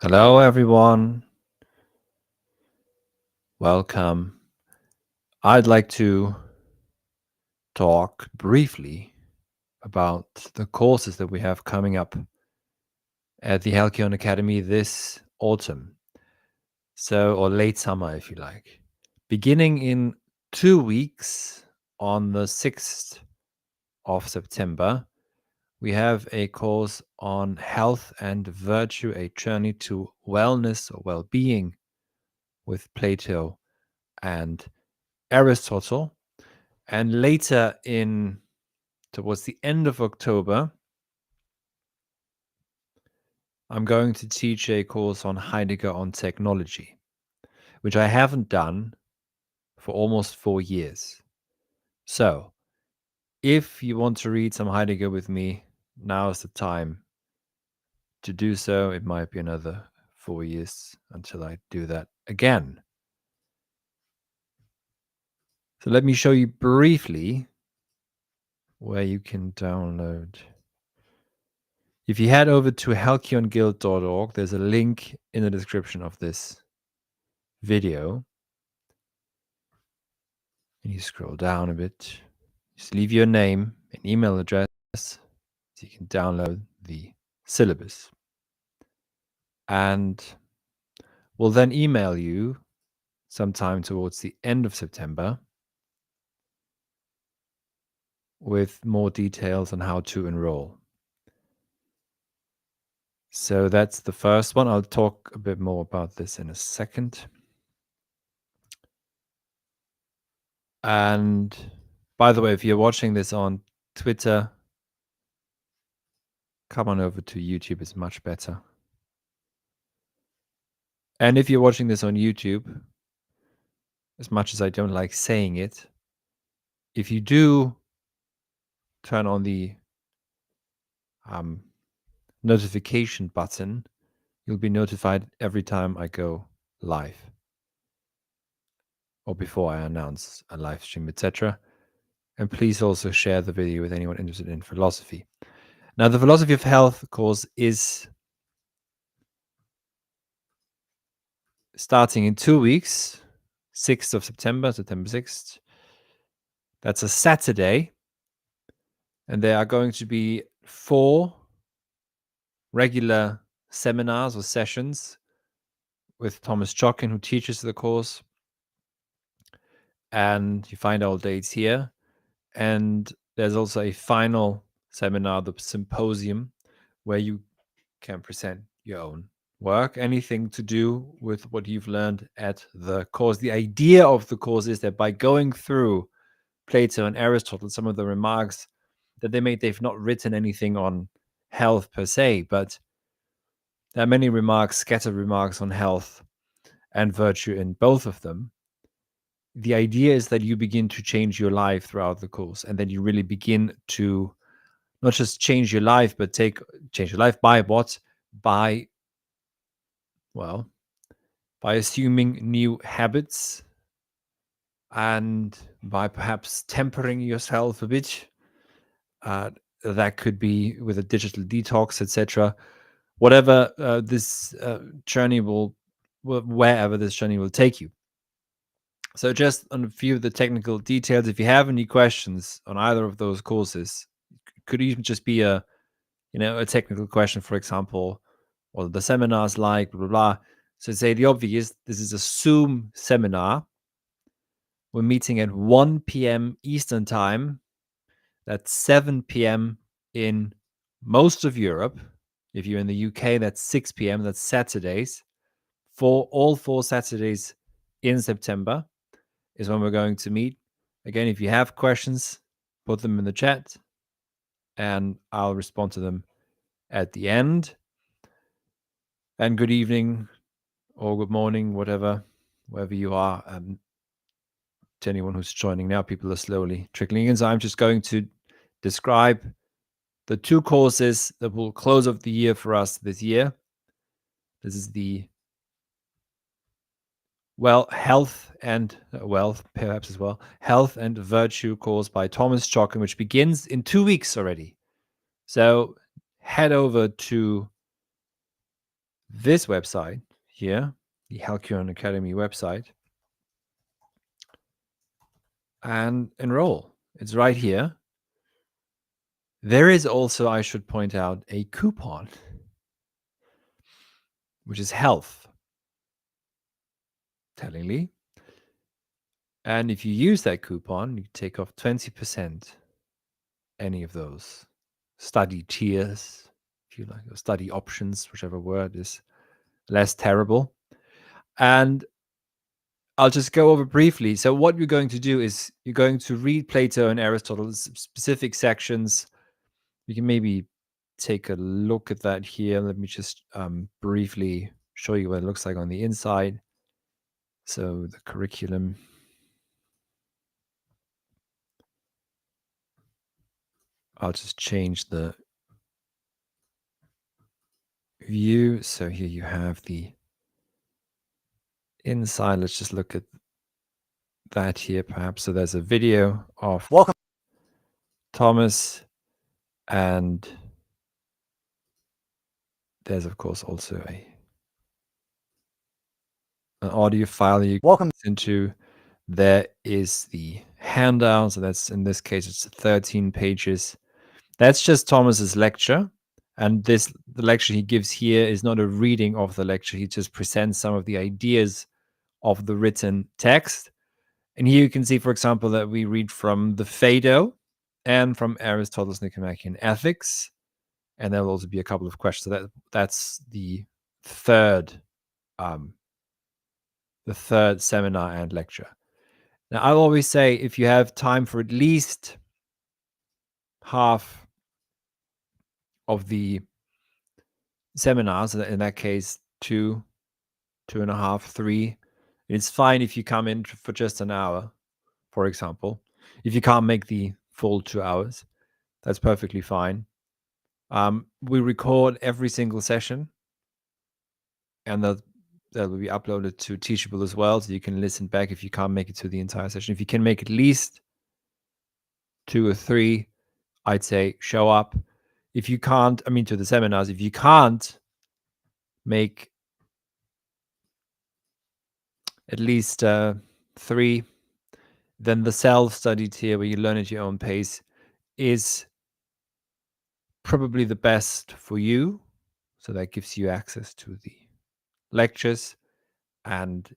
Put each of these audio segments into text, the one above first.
Hello, everyone. Welcome. I'd like to talk briefly about the courses that we have coming up at the Halkyon Academy this autumn. Or late summer, if you like. Beginning in 2 weeks on the 6th of September, we have a course on health and virtue, a journey to wellness or well being with Plato and Aristotle. And later towards the end of October, I'm going to teach a course on Heidegger on technology, which I haven't done for almost 4 years. So, if you want to read some Heidegger with me, now is the time to do so. It might be another 4 years until I do that again. So, let me show you briefly where you can download. If you head over to halkyonguild.org, there's a link in the description of this video. And you scroll down a bit. Just leave your name and email address so you can download the syllabus. And we'll then email you sometime towards the end of September with more details on how to enroll. So that's the first one. I'll talk a bit more about this in a second. And by the way, if you're watching this on Twitter, come on over to YouTube. It's much better. And if you're watching this on YouTube, as much as I don't like saying it, if you do turn on the notification button, you'll be notified every time I go live or before I announce a live stream, etc. And please also share the video with anyone interested in philosophy. Now, the philosophy of health course is starting in 2 weeks, 6th of September, September 6th. That's a Saturday. And there are going to be 4 regular seminars or sessions with Thomas Chokin, who teaches the course. And you find all dates here. And there's also a final seminar, the symposium, where you can present your own work, anything to do with what you've learned at the course. The idea of the course is that by going through Plato and Aristotle, some of the remarks that they made, they've not written anything on health per se, but there are many remarks, scattered remarks on health and virtue in both of them. The idea is that you begin to change your life throughout the course, and then you really begin to not just change your life, but change your life by what? By assuming new habits and by perhaps tempering yourself a bit. That could be with a digital detox, etc. Whatever this journey wherever this journey will take you. So just on a few of the technical details, if you have any questions on either of those courses, it could even just be a technical question, for example, what are the seminars like, blah, blah, blah. So say the obvious, this is a Zoom seminar. We're meeting at 1 p.m. Eastern time. That's 7 p.m. in most of Europe. If you're in the UK, that's 6 p.m. That's Saturdays. For all 4 Saturdays in September is when we're going to meet. Again, if you have questions, put them in the chat and I'll respond to them at the end. And good evening or good morning, wherever you are. To anyone who's joining now, people are slowly trickling in. So I'm just going to describe the 2 courses that will close off the year for us this year. This is the health and wealth, perhaps as well, health and virtue course by Thomas Chokin, which begins in 2 weeks already. So head over to this website here, the Halkyon Academy website, and enroll. It's right here. There is also, I should point out, a coupon, which is health, tellingly. And if you use that coupon, you take off 20%, any of those study tiers, if you like, or study options, whichever word is less terrible. And I'll just go over briefly. So what you're going to do is you're going to read Plato and Aristotle's specific sections. You can maybe take a look at that here. Let me just briefly show you what it looks like on the inside. So the curriculum. I'll just change the view. So here you have the inside. Let's just look at that here, perhaps. So there's a video of Thomas, and there's of course also an audio file you can listen to. There is the handout. So that's, in this case, it's 13 pages. That's just Thomas's lecture. And the lecture he gives here is not a reading of the lecture. He just presents some of the ideas of the written text. And here you can see, for example, that we read from the Phaedo and from Aristotle's Nicomachean Ethics. And there will also be a couple of questions. So that's the third seminar and lecture. Now, I always say, if you have time for at least half of the seminars, in that case, 2.5, 3, it's fine if you come in for just an hour, for example. If you can't make the full 2 hours, that's perfectly fine. We record every single session, and that will be uploaded to Teachable as well, so you can listen back if you can't make it to the entire session. If you can make at least 2 or 3, I'd say show up. If you can't, to the seminars, if you can't make at least 3, then the self-study tier, where you learn at your own pace, is probably the best for you. So that gives you access to the lectures, and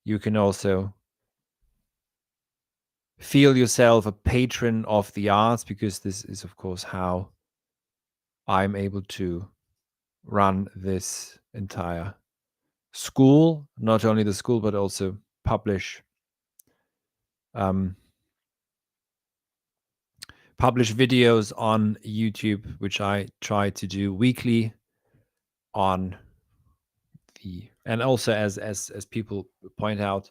you can also feel yourself a patron of the arts, because this is, of course, how I'm able to run this entire school, not only the school, but also publish videos on YouTube, which I try to do weekly on and also, as people point out,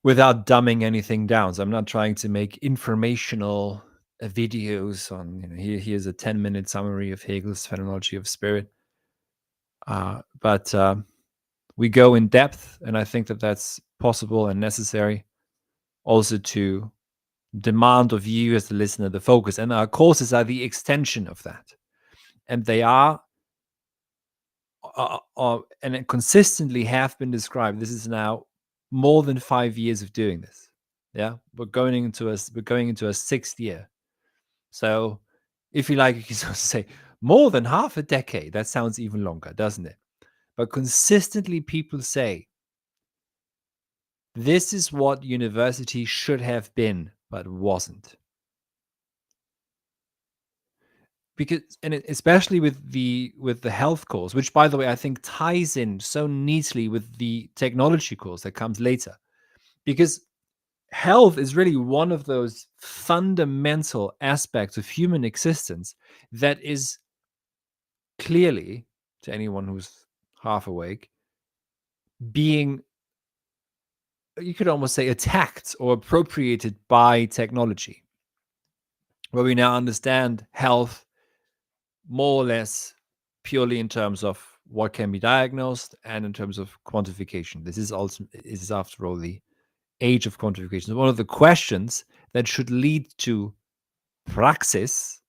without dumbing anything down. So I'm not trying to make informational videos on, here's a 10-minute summary of Hegel's Phenomenology of Spirit. But we go in depth, and I think that that's possible and necessary, also to demand of you as the listener the focus. And our courses are the extension of that. And they are and consistently have been described. This is now more than 5 years of doing this. Yeah, we're going into a 6th year. So if you like, you can sort of say more than half a decade. That sounds even longer, doesn't it? But consistently people say, this is what university should have been, but wasn't. Because, and especially with the health course, which, by the way, I think ties in so neatly with the technology course that comes later. Because health is really one of those fundamental aspects of human existence that is clearly, to anyone who's half awake, being, you could almost say, attacked or appropriated by technology, where we now understand health more or less purely in terms of what can be diagnosed and in terms of quantification. This is after all the age of quantification. One of the questions that should lead to praxis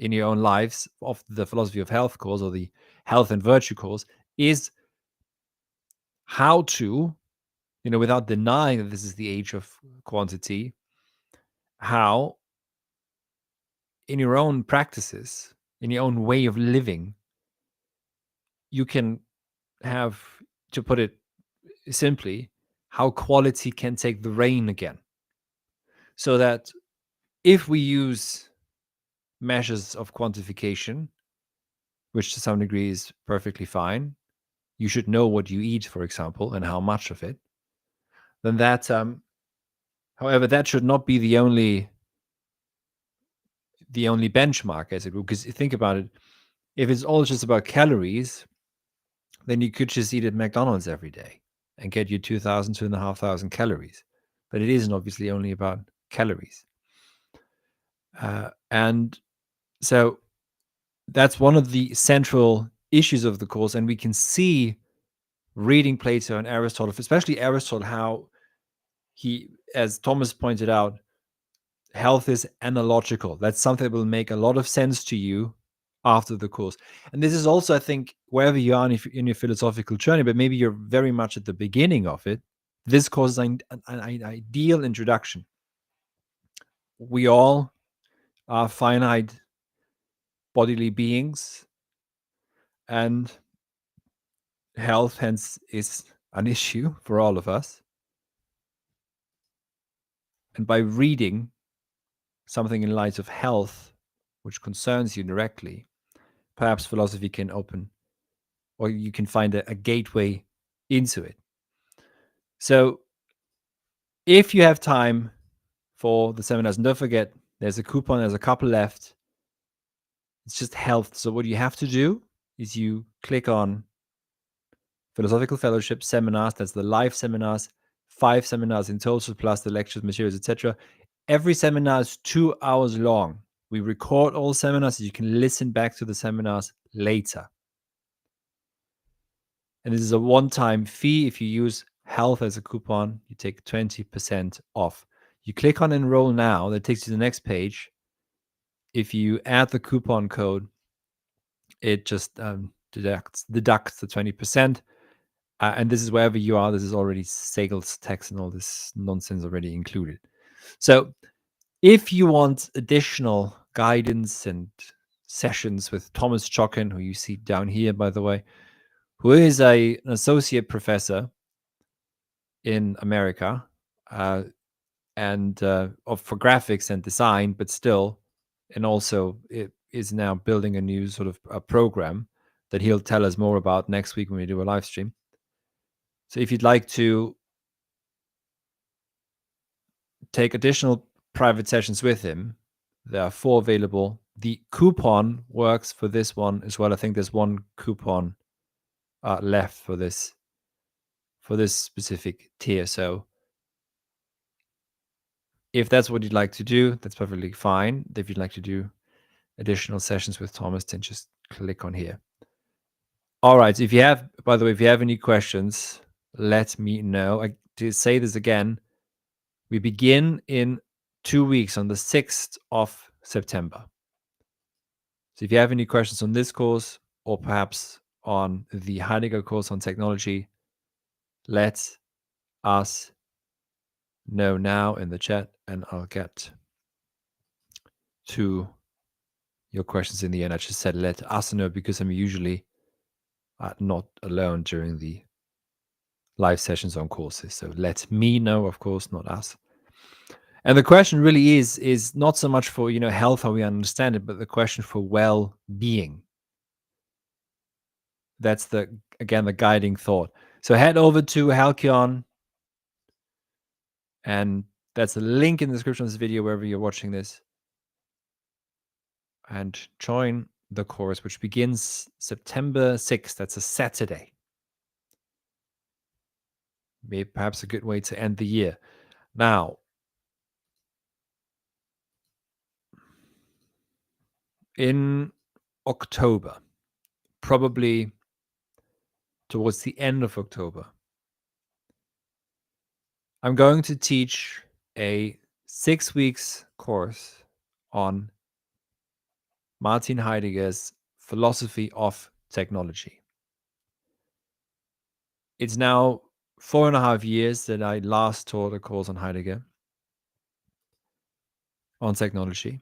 in your own lives of the philosophy of health course or the health and virtue course is how to, without denying that this is the age of quantity, how in your own practices, in your own way of living, you can have, to put it simply, how quality can take the reign again. So that if we use measures of quantification, which to some degree is perfectly fine, you should know what you eat, for example, and how much of it, then that, however, that should not be the only benchmark, as it were. Because think about it, if it's all just about calories, then you could just eat at McDonald's every day and get you 2,000, 2,500 calories. But it isn't obviously only about calories. And so that's one of the central issues of the course. And we can see, reading Plato and Aristotle, especially Aristotle, how he, as Thomas pointed out, health is analogical. That's something that will make a lot of sense to you after the course. And this is also, I think, wherever you are in your philosophical journey, but maybe you're very much at the beginning of it, this course is an ideal introduction. We all are finite bodily beings, and health hence is an issue for all of us. And by reading something in light of health, which concerns you directly, perhaps philosophy can open, or you can find a gateway into it. So if you have time for the seminars, and don't forget, there's a coupon, there's a couple left. It's just health. So what you have to do is you click on Philosophical Fellowship seminars. That's the live seminars, 5 seminars in total, plus the lectures, materials, etc. Every seminar is 2 hours long. We record all seminars so you can listen back to the seminars later. And this is a one-time fee. If you use health as a coupon, you take 20% off. You click on enroll now, that takes you to the next page. If you add the coupon code, it just deducts the 20%. And this is wherever you are. This is already sales tax and all this nonsense already included. So if you want additional guidance and sessions with Thomas Chocken, who you see down here, by the way, who is an associate professor in America, and for graphics and design, but still, and also it is now building a new sort of a program that he'll tell us more about next week when we do a live stream. So if you'd like to take additional private sessions with him, there are 4 available. The coupon works for this one as well. I think there's one coupon left for this specific tier. So if that's what you'd like to do, that's perfectly fine. If you'd like to do additional sessions with Thomas, then just click on here. All right. If you have, by the way, if you have any questions, let me know. To say this again, we begin in 2 weeks on the 6th of September. So if you have any questions on this course, or perhaps on the Heidegger course on technology, let us know now in the chat, and I'll get to your questions in the end. I just said let us know because I'm usually not alone during the live sessions on courses. So let me know, of course, not us. And the question really is not so much for health, how we understand it, but the question for well-being. That's the guiding thought. So head over to Halkyon, and that's a link in the description of this video wherever you're watching this, and join the course, which begins September 6th. That's a Saturday. Maybe perhaps a good way to end the year. Now, in October, probably towards the end of October, I'm going to teach a 6 weeks course on Martin Heidegger's philosophy of technology. It's now 4.5 years that I last taught a course on Heidegger, on technology.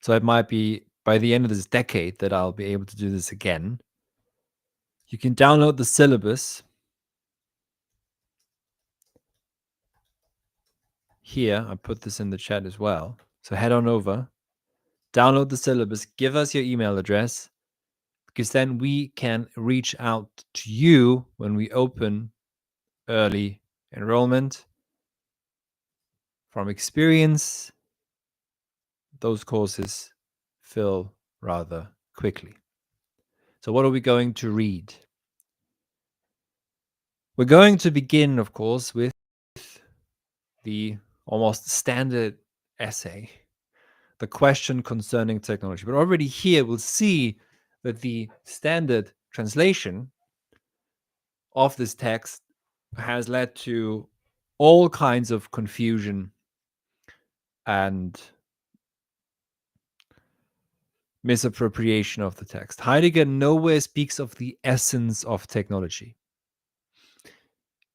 So it might be by the end of this decade that I'll be able to do this again. You can download the syllabus here. I put this in the chat as well. So head on over, download the syllabus, give us your email address, because then we can reach out to you when we open early enrollment. From experience, those courses fill rather quickly. So what are we going to read? We're going to begin, of course, with the almost standard essay, the question concerning technology. But already here we'll see that the standard translation of this text has led to all kinds of confusion and misappropriation of the text. Heidegger nowhere speaks of the essence of technology.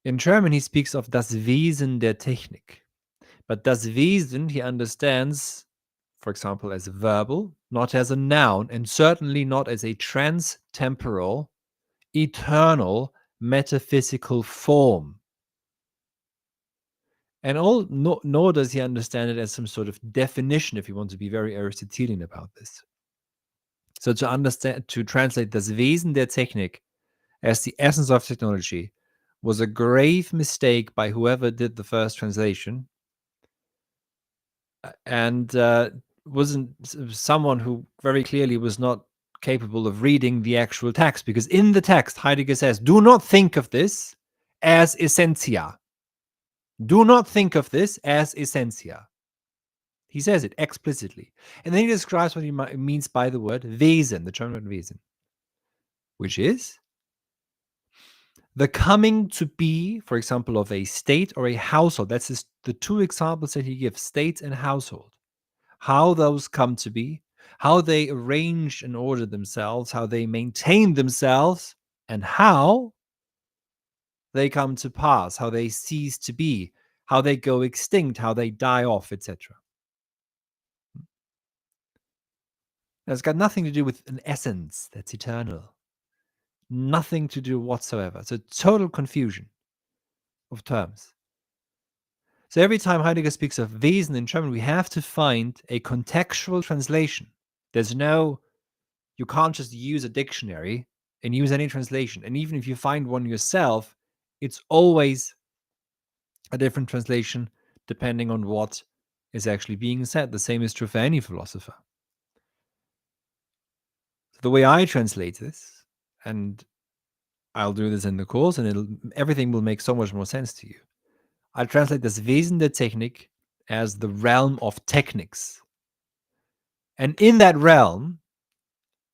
In German, he speaks of das Wesen der Technik. But das Wesen, he understands, for example, as verbal, not as a noun, and certainly not as a trans-temporal, eternal, metaphysical form. And nor does he understand it as some sort of definition, if you want to be very Aristotelian about this. So to translate das Wesen der Technik as the essence of technology was a grave mistake by whoever did the first translation, and wasn't someone who very clearly was not capable of reading the actual text, because in the text Heidegger says, do not think of this as essentia. Do not think of this as essentia. He says it explicitly. And then he describes what he means by the word Wesen, the German word Wesen, which is the coming to be, for example, of a state or a household. That's the two examples that he gives, state and household. How those come to be, how they arrange and order themselves, how they maintain themselves, and how they come to pass, how they cease to be, how they go extinct, how they die off, etc. It's got nothing to do with an essence that's eternal. Nothing to do whatsoever. It's a total confusion of terms. So every time Heidegger speaks of Wesen in German, we have to find a contextual translation. You can't just use a dictionary and use any translation. And even if you find one yourself, it's always a different translation depending on what is actually being said. The same is true for any philosopher. The way I translate this, and I'll do this in the course, and everything will make so much more sense to you. I translate das Wesen der Technik as the realm of technics. And in that realm,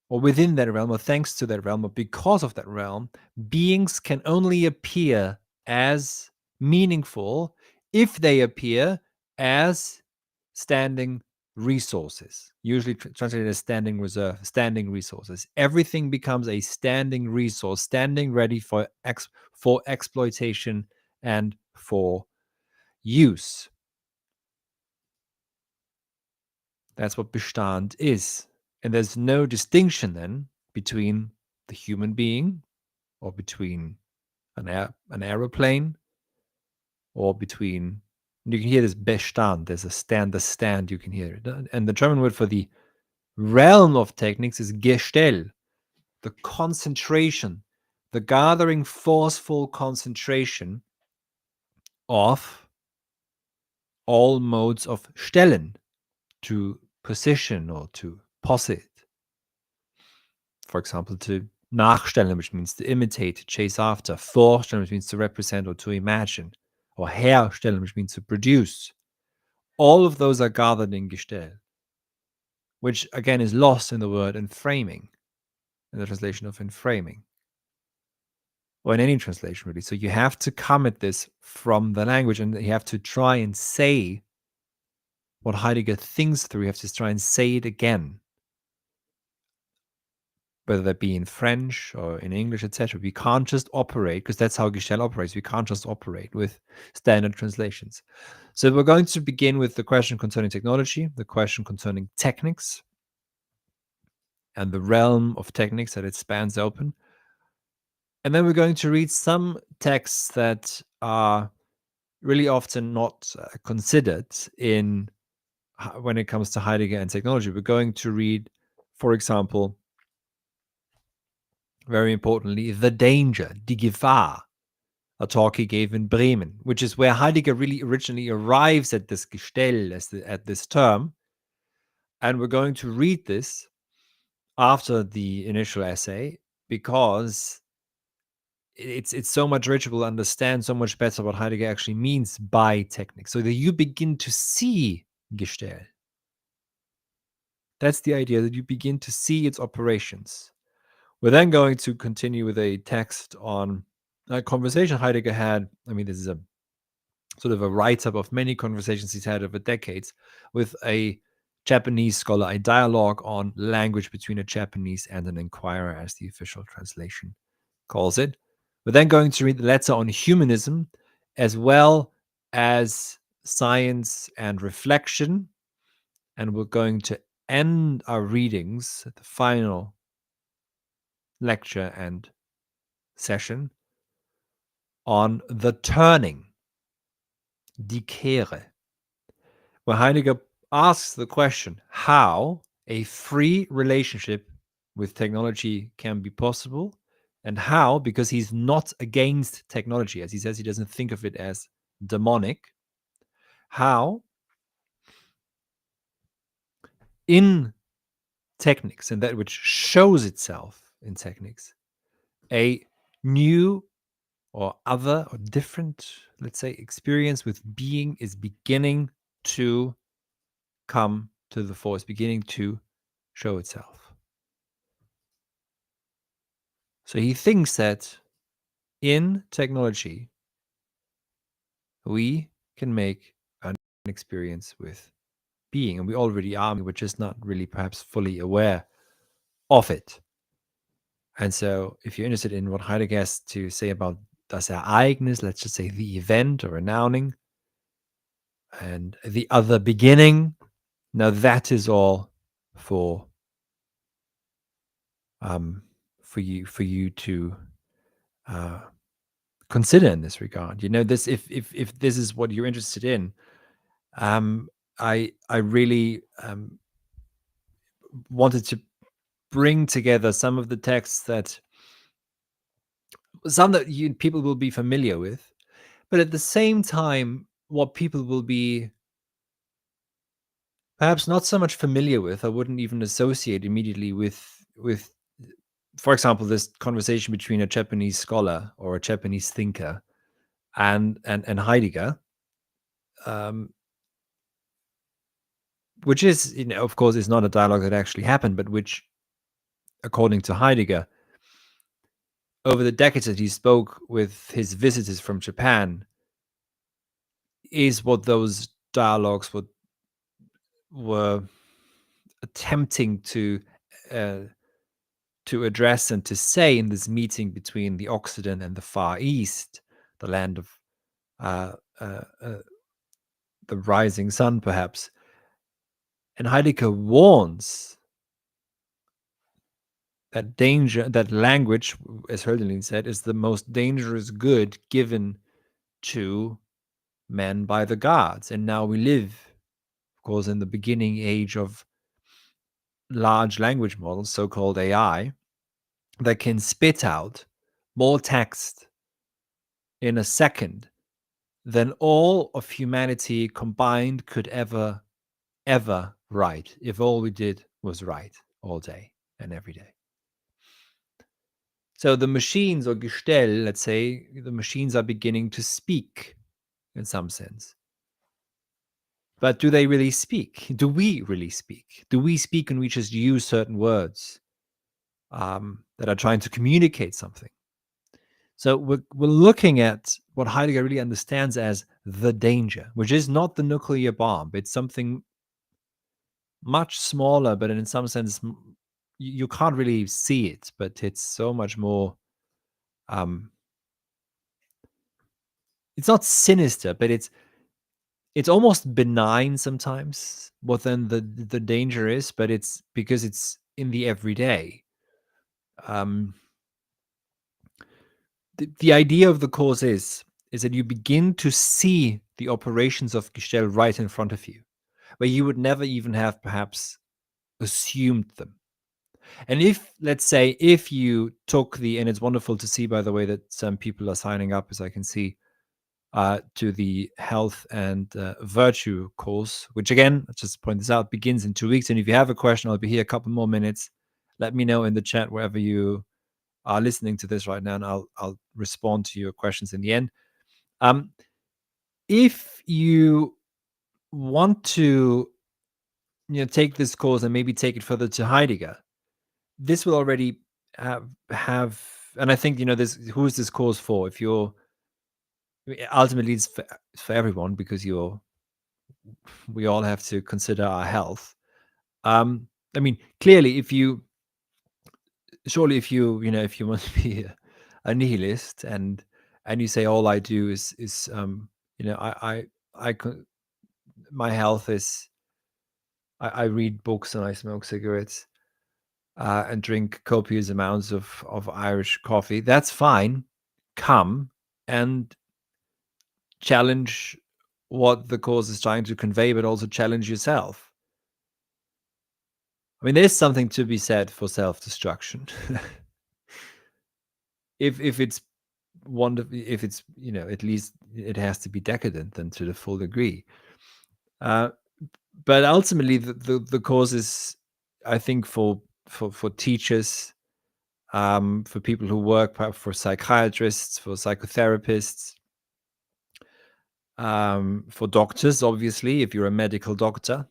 or within that realm, or thanks to that realm, or because of that realm, beings can only appear as meaningful if they appear as standing resources, usually translated as standing reserve, standing resources. Everything becomes a standing resource, standing ready for exploitation and for use. That's what Bestand is. And there's no distinction then between the human being or between an aeroplane or between, you can hear this Bestand, there's the stand, you can hear it. And the German word for the realm of techniques is Gestell, the concentration, the gathering forceful concentration of all modes of stellen, to position or to posit. For example, to nachstellen, which means to imitate, to chase after, vorstellen, which means to represent or to imagine, or herstellen, which means to produce. All of those are gathered in Gestell, which again is lost in the word enframing, in the translation of enframing, or in any translation really. So you have to come at this from the language, and you have to try and say what Heidegger thinks through. You have to try and say it again. whether that be in French or in English, etc. We can't just operate, because that's how Gestell operates. We can't just operate with standard translations. So we're going to begin with the question concerning technology, the question concerning techniques, and the realm of techniques that it spans open. And then we're going to read some texts that are really often not considered in when it comes to Heidegger and technology. We're going to read, for example, very importantly, The Danger, Die Gefahr, a talk he gave in Bremen, which is where Heidegger really originally arrives at this Gestell, at this term. And we're going to read this after the initial essay because it's so much richer. We'll understand so much better what Heidegger actually means by technique, so that you begin to see Gestell. That's the idea, that you begin to see its operations. We're then going to continue with a text on a conversation Heidegger had. I mean, this is a sort of a write-up of many conversations he's had over decades with a Japanese scholar, a dialogue on language between a Japanese and an inquirer, as the official translation calls it. We're then going to read the letter on humanism, as well as science and reflection. And we're going to end our readings at the final lecture and session on the turning, die Kehre, where Heidegger asks the question how a free relationship with technology can be possible, and how, because he's not against technology, as he says, he doesn't think of it as demonic, how in techniques, and that which shows itself in techniques, a new or other or different, let's say, experience with being is beginning to come to the fore, is beginning to show itself. So he thinks that in technology, we can make an experience with being, and we already are, we're just not really perhaps fully aware of it. And so if you're interested in what Heidegger has to say about das Ereignis, let's just say the event or a nouning, and the other beginning, now that is all for you to consider in this regard. You know, this if this is what you're interested in, I really wanted to bring together some of the texts that people will be familiar with, but at the same time, what people will be perhaps not so much familiar with, I wouldn't even associate immediately with, for example, this conversation between a Japanese scholar or a Japanese thinker and Heidegger, which is, of course, is not a dialogue that actually happened, but which, according to Heidegger, over the decades that he spoke with his visitors from Japan, is what those dialogues were attempting to address and to say in this meeting between the Occident and the Far East, the land of the rising sun, perhaps. And Heidegger warns that danger, that language, as Hölderlin said, is the most dangerous good given to men by the gods. And now we live, of course, in the beginning age of large language models, so-called AI, that can spit out more text in a second than all of humanity combined could ever write, if all we did was write all day and every day. So the machines, or Gestell, let's say, the machines are beginning to speak in some sense. But do they really speak? Do we really speak? Do we speak when we just use certain words that are trying to communicate something? So we're looking at what Heidegger really understands as the danger, which is not the nuclear bomb. It's something much smaller, but in some sense you can't really see it, but it's so much more. Um, it's not sinister, but it's almost benign sometimes. What then the danger is, but it's because it's in the everyday. Um, the idea of the cause is that you begin to see the operations of Gestell right in front of you, where you would never even have perhaps assumed them. And if, let's say, if you took and it's wonderful to see, by the way, that some people are signing up, as I can see, to the health and virtue course, which again, let's just point this out, begins in 2 weeks. And if you have a question, I'll be here a couple more minutes. Let me know in the chat wherever you are listening to this right now, and I'll respond to your questions in the end. Um, if you want to, take this course and maybe take it further to Heidegger, this will already have, and I think this. Who is this course for? If you're ultimately it's for everyone, because we all have to consider our health. I mean, clearly, if you if you want to be a nihilist and you say all I do is I my health is I read books and I smoke cigarettes and drink copious amounts of Irish coffee. That's fine. Come and challenge what the cause is trying to convey, but also challenge yourself. I mean, there's something to be said for self-destruction. if it's if it's at least it has to be decadent then to the full degree. But ultimately, the cause is, I think, for teachers, for people who work, for psychiatrists, for psychotherapists, for doctors, obviously, if you're a medical doctor,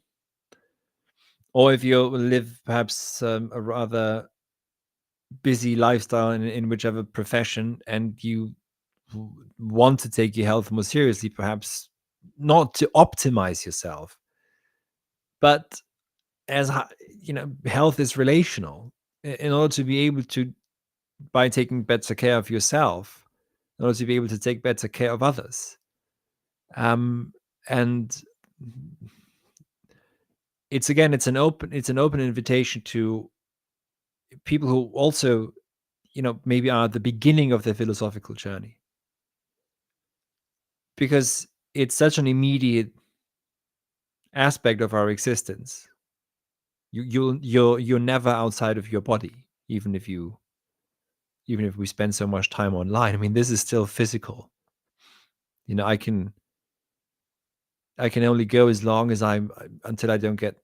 or if you live perhaps a rather busy lifestyle in whichever profession, and you want to take your health more seriously, perhaps not to optimize yourself, but as health is relational. In order to be able to, by taking better care of yourself, in order to be able to take better care of others, and it's an open invitation to people who also maybe are at the beginning of their philosophical journey, because it's such an immediate aspect of our existence. You're never outside of your body, even if we spend so much time online. I mean, this is still physical. I can only go as long as I'm until I don't get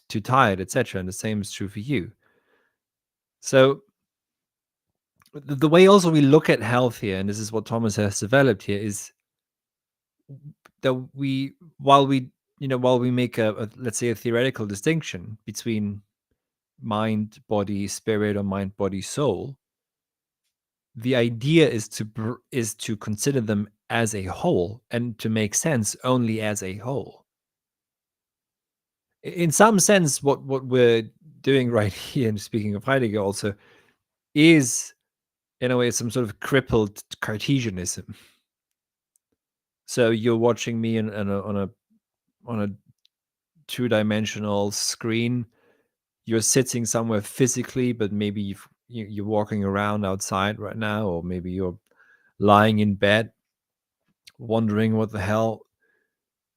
too tired, etc. And the same is true for you. So the way also we look at health here, and this is what Thomas has developed here, is that while we make let's say a theoretical distinction between mind, body, spirit, or mind, body, soul, the idea is to consider them as a whole and to make sense only as a whole. In some sense, what we're doing right here, and speaking of Heidegger also, is in a way some sort of crippled Cartesianism. So you're watching me on a two-dimensional screen. You're sitting somewhere physically, but maybe you're walking around outside right now, or maybe you're lying in bed wondering what the hell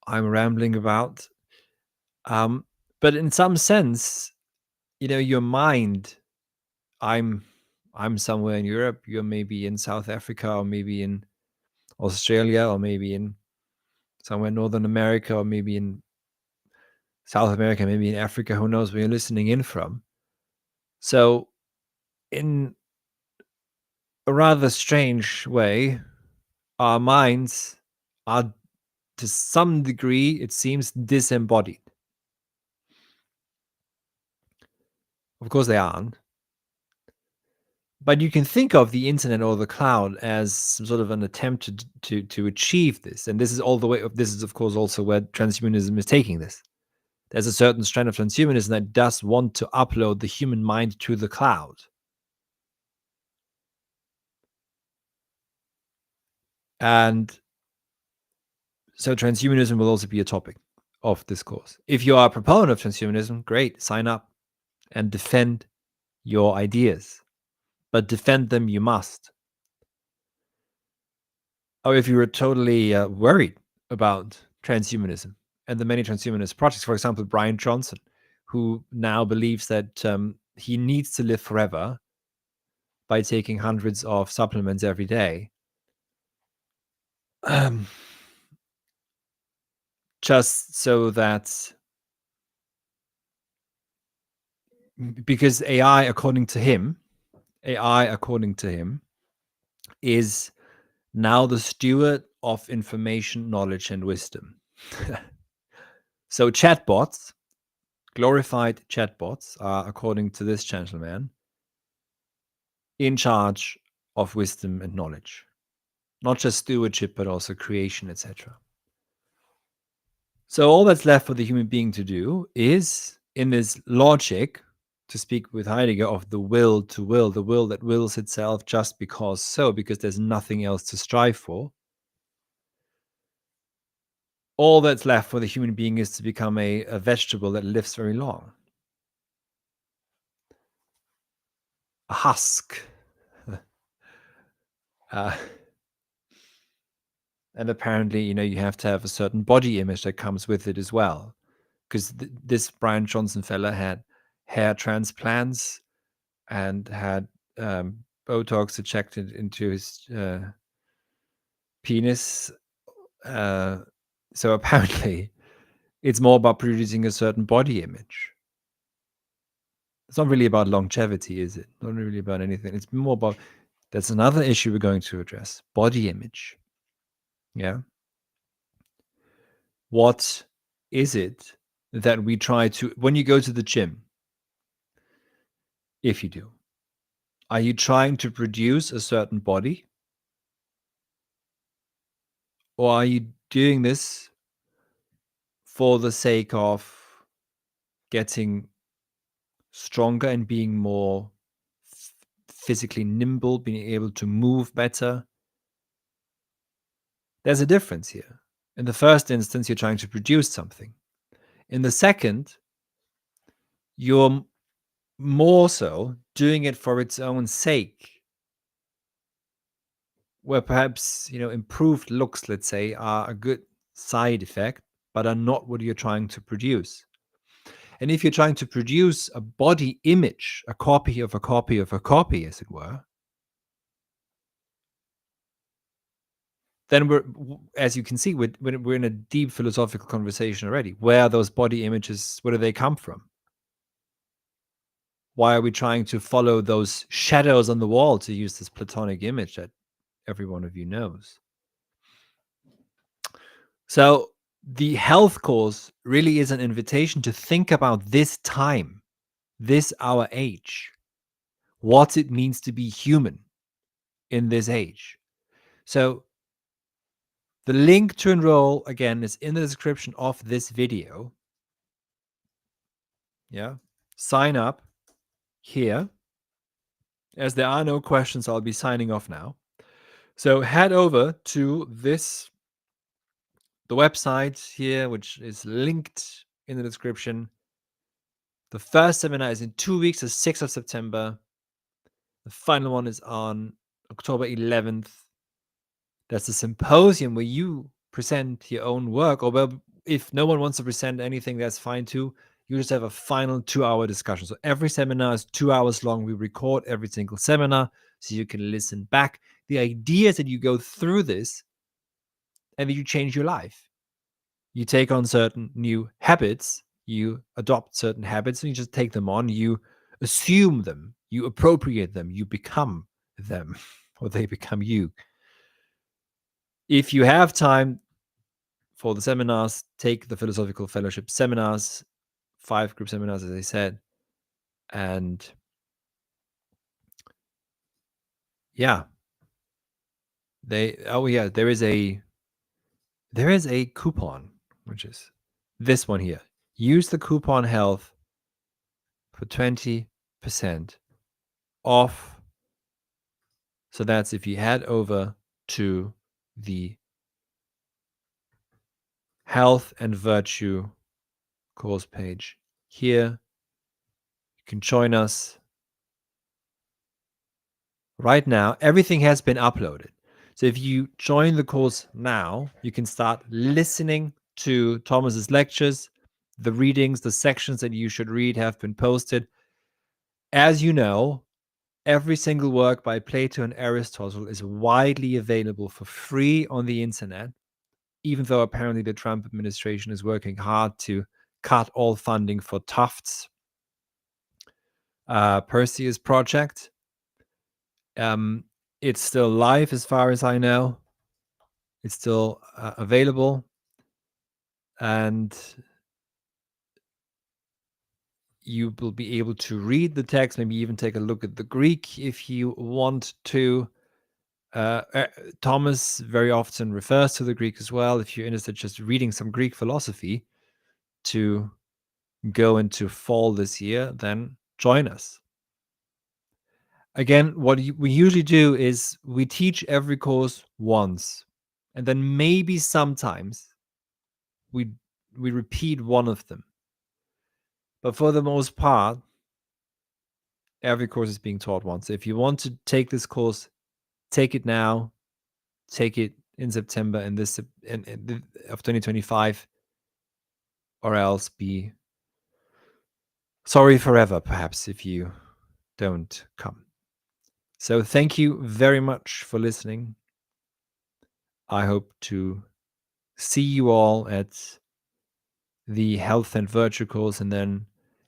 I'm rambling about. But in some sense, your mind, I'm somewhere in Europe, you're maybe in South Africa, or maybe in Australia, or maybe in somewhere in Northern America, or maybe in South America, maybe in Africa, who knows where you're listening in from. So in a rather strange way, our minds are, to some degree, it seems, disembodied. Of course they aren't. But you can think of the internet or the cloud as some sort of an attempt to achieve this. And this is all the way. This is, of course, also where transhumanism is taking this. There's a certain strand of transhumanism that does want to upload the human mind to the cloud. And so transhumanism will also be a topic of discourse. If you are a proponent of transhumanism, great, sign up and defend your ideas. But defend them you must. Or if you were totally worried about transhumanism and the many transhumanist projects, for example, Brian Johnson, who now believes that he needs to live forever by taking hundreds of supplements every day, just so that, because AI, according to him, is now the steward of information, knowledge, and wisdom. So chatbots, glorified chatbots, are, according to this gentleman, in charge of wisdom and knowledge. Not just stewardship, but also creation, etc. So all that's left for the human being to do is, in this logic, to speak with Heidegger, of the will to will, the will that wills itself just because so, because there's nothing else to strive for. All that's left for the human being is to become a vegetable that lives very long. A husk. And apparently, you have to have a certain body image that comes with it as well. Because this Brian Johnson fella had hair transplants and had Botox injected into his penis. So apparently, it's more about producing a certain body image. It's not really about longevity, is it? Not really about anything. It's more about, that's another issue we're going to address. Body image. Yeah. What is it that we try to, when you go to the gym, if you do, are you trying to produce a certain body? Or are you doing this for the sake of getting stronger and being more physically nimble, being able to move better? There's a difference here. In the first instance, you're trying to produce something. In the second, you're more so doing it for its own sake, where perhaps, improved looks, let's say, are a good side effect, but are not what you're trying to produce. And if you're trying to produce a body image, a copy of a copy of a copy, as it were, then as you can see, we're in a deep philosophical conversation already. Where are those body images? Where do they come from? Why are we trying to follow those shadows on the wall, to use this Platonic image that every one of you knows? So the health course really is an invitation to think about this time, this our age, what it means to be human in this age. So the link to enroll, again, is in the description of this video. Yeah. Sign up here. As there are no questions, I'll be signing off now. So head over to the website here, which is linked in the description. The first seminar is in 2 weeks, the 6th of September. The final one is on October 11th. That's a symposium where you present your own work, or, well, if no one wants to present anything, that's fine too. You just have a final 2-hour discussion. So every seminar is 2 hours long. We record every single seminar so you can listen back. The idea is that you go through this and then you change your life. You take on certain new habits, you adopt certain habits, and you just take them on. You assume them, you appropriate them, you become them, or they become you. If you have time for the seminars, take the Philosophical Fellowship seminars, 5 group seminars, as I said. And yeah, there is a coupon, which is this one here. use the coupon health for 20% off. So that's if you head over to the Health and Virtue course page here. You can join us right now. Everything has been uploaded. So if you join the course now, you can start listening to Thomas's lectures. The readings, the sections that you should read have been posted. As you know, every single work by Plato and Aristotle is widely available for free on the internet, even though apparently the Trump administration is working hard to cut all funding for Tufts' Perseus project. It's still live as far as I know. It's still available. And you will be able to read the text, maybe even take a look at the Greek if you want to. Thomas very often refers to the Greek as well. If you're interested just reading some Greek philosophy to go into fall this year, then join us. Again, what we usually do is we teach every course once, and then maybe sometimes we repeat one of them. But for the most part, every course is being taught once. So if you want to take this course, take it now, take it in September of 2025, or else be sorry forever, perhaps, if you don't come. So thank you very much for listening. I hope to see you all at the Health and Virtue course, and then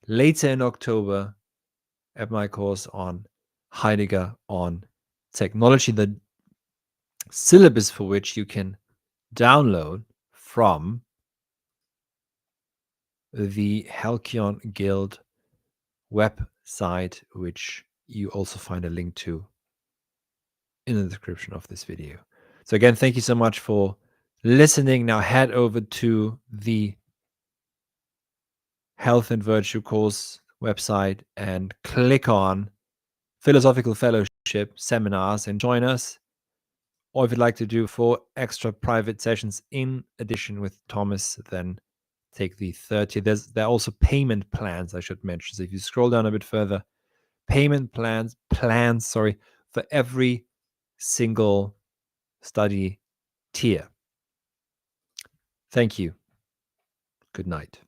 later in October at my course on Heidegger on technology, the syllabus for which you can download from the Halkyon Guild website, which you also find a link to in the description of this video. So again, thank you so much for listening. Now head over to the Health and Virtue course website and click on Philosophical Fellowship seminars and join us. Or if you'd like to do 4 extra private sessions in addition with Thomas, then take the 30. There are also payment plans, I should mention. So if you scroll down a bit further, payment plans, for every single study tier. Thank you. Good night.